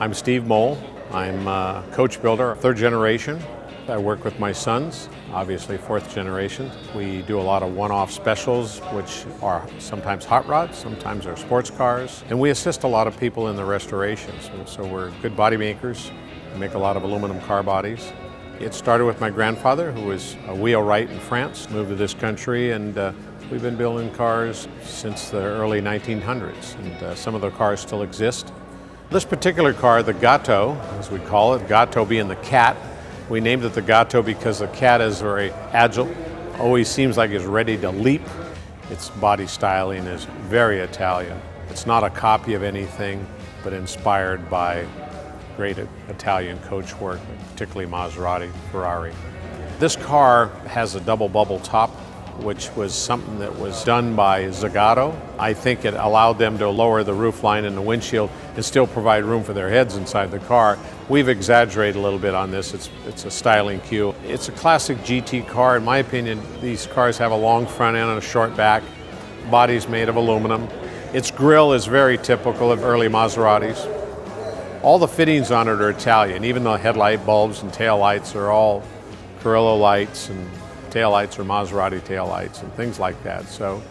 I'm Steve Moal. I'm a coach builder, third generation. I work with my sons, obviously fourth generation. We do a lot of one-off specials, which are sometimes hot rods, sometimes are sports cars, and we assist a lot of people in the restorations. So we're good body makers. We make a lot of aluminum car bodies. It started with my grandfather, who was a wheelwright in France, moved to this country, and we've been building cars since the early 1900s, and some of the cars still exist. This particular car, the Gatto, as we call it, Gatto being the cat, we named it the Gatto because the cat is very agile, always seems like it's ready to leap. Its body styling is very Italian. It's not a copy of anything, but inspired by great Italian coachwork, particularly Maserati, Ferrari. This car has a double bubble top, which was something that was done by Zagato. I think it allowed them to lower the roof line and the windshield and still provide room for their heads inside the car. We've exaggerated a little bit on this. It's a styling cue. It's a classic GT car. In my opinion, these cars have a long front end and a short back. Body's made of aluminum. Its grille is very typical of early Maseratis. All the fittings on it are Italian. Even the headlight bulbs and tail lights are all Carrozzeria lights, and taillights or Maserati taillights and things like that. So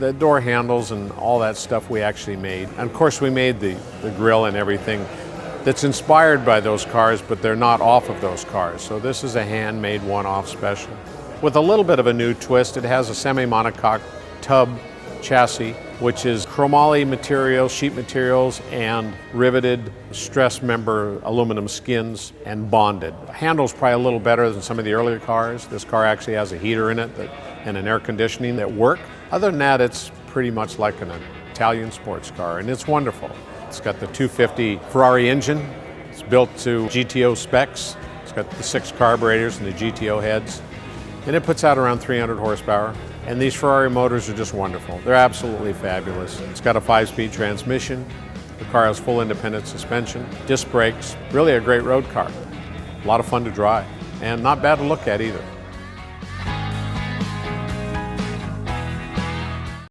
the door handles and all that stuff we actually made. And of course we made the grille and everything that's inspired by those cars, but they're not off of those cars. So this is a handmade one-off special. With a little bit of a new twist, it has a semi-monocoque tub chassis, which is chromoly materials, sheet materials, and riveted stress member aluminum skins and bonded. The handle's probably a little better than some of the earlier cars. This car actually has a heater in it and an air conditioning that work. Other than that, it's pretty much like an Italian sports car, and it's wonderful. It's got the 250 Ferrari engine. It's built to GTO specs. It's got the 6 carburetors and the GTO heads, and it puts out around 300 horsepower. And these Ferrari motors are just wonderful. They're absolutely fabulous. It's got a 5-speed transmission. The car has full independent suspension, disc brakes. Really a great road car. A lot of fun to drive, and not bad to look at either.